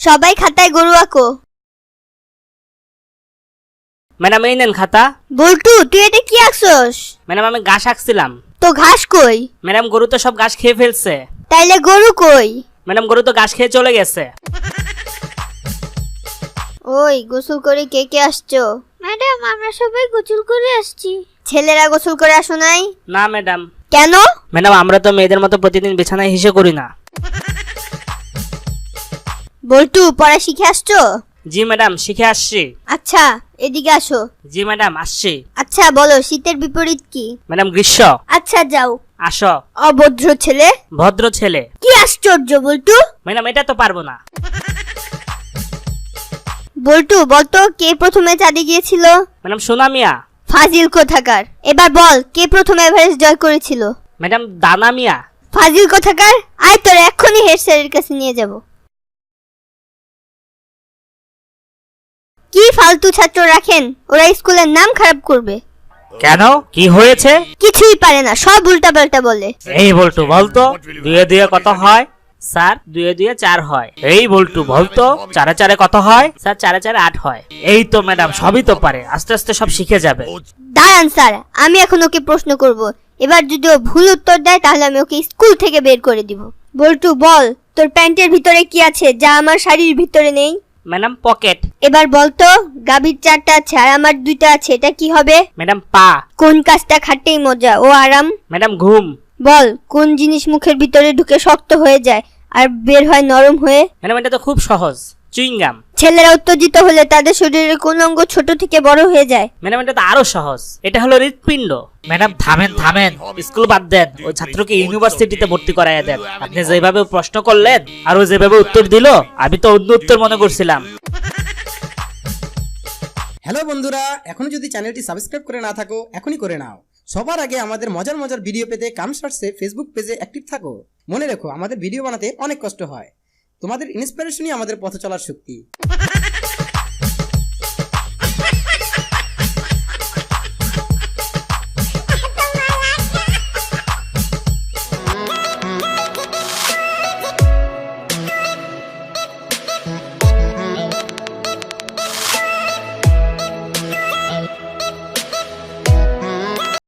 সবাই খাতায় গরু আঁকো। ম্যাডাম এই নেন খাতা। বল্টু তুই এটা কি আঁকছস? ম্যাডাম আমি ঘাস আঁকছিলাম। তো ঘাস কই? ম্যাডাম গরু তো সব ঘাস খেয়ে ফেলছে। তাইলে গরু কই? ম্যাডাম গরু তো ঘাস খেয়ে চলে গেছে। ওই গোসল করে কে কে আসছো? ম্যাডাম আমরা সবাই গোসল করে আসছি। ছেলেরা গোসল করে আসো নাই? না ম্যাডাম। কেন? ম্যাডাম আমরা তো মেয়েদের মতো প্রতিদিন বিছানায় হিসে করি না। বল্টু পড়া শিখে আসছো? জি ম্যাডাম শিখে আসছি। আচ্ছা এদিকে আসো। জি ম্যাডাম আসছি। আচ্ছা বলো শীতের বিপরীত কি? ম্যাডাম গ্রীষ্ম। আচ্ছা যাও। আসো। অভদ্র ছেলে। ভদ্র ছেলে। কি আশ্চর্য বল্টু। ম্যাডাম এটা তো পারবো না। বল্টু বলতো কে প্রথমে চাঁদে গিয়েছিল? ম্যাডাম সোনা মিয়া। ফাজিল কোথাকার। এবার বল কে প্রথমে এভারেস্ট জয় করেছিল? ম্যাডাম দানা মিয়া। ফাজিল কোথাকার। আয় তোর এক্ষুনি হেড স্যারের কাছে নিয়ে যাব। কি ফালতু ছাত্র রাখেন, ওরা স্কুলের নাম খারাপ করবে। কেন কি হয়েছে? কিছুই পারে না, সব উল্টা পাল্টা বলে। এই বল্টু বলতো 2 2 কত হয়? স্যার 2 2 4 হয়। এই বল্টু বলতো 4 4 কত হয়? স্যার 4 4 8 হয়। এই তো ম্যাডাম সবই তো পারে, আস্তে আস্তে সব শিখে যাবে। দাঁড়ান স্যার, আমি এখন ওকে প্রশ্ন করব। এবার যদি ও ভুল উত্তর দেয় তাহলে আমি ওকে স্কুল থেকে বের করে দিব। বল্টু বল তোর প্যান্টের ভিতরে কি আছে যা আমার শাড়ির ভিতরে নেই? Madam pocket. এবার বলতো গাভীর 4টা আছে আর আমার 2টা আছে, এটা কি হবে? ম্যাডাম পা। কোন কাজটা খাটতেই মজা ও আরাম? ম্যাডাম ঘুম। বল কোন জিনিস মুখের ভিতরে ঢুকে শক্ত হয়ে যায় আর বের হয় নরম হয়ে? ম্যাডাম এটা তো খুব সহজ, চুইংগাম। ছেলেরা উত্তেজিত হলে তাদের শরীরের কোন অঙ্গ ছোট থেকে বড় হয়ে যায়? ম্যাডাম এটা তো আরো সহজ, এটা হলো হৃৎপিণ্ড। ম্যাডাম থামেন থামেন, স্কুল বাদ দেন, ওই ছাত্রকে ইউনিভার্সিটিতে ভর্তি করাইয়া দেন। আপনি যেভাবে প্রশ্ন করলেন আর ও যেভাবে উত্তর দিল, আমি তো অন্য উত্তর মনে করছিলাম। হ্যালো বন্ধুরা, এখনো যদি চ্যানেলটি সাবস্ক্রাইব করে না থাকো এখনই করে নাও। সবার আগে আমাদের মজার মজার ভিডিও পেতে কামশর্টসে ফেসবুক পেজে অ্যাক্টিভ থাকো। মনে রেখো আমাদের ভিডিও বানাতে অনেক কষ্ট হয়, তোমাদের ইন্সপিরেশনই আমাদের পথ চলার শক্তি।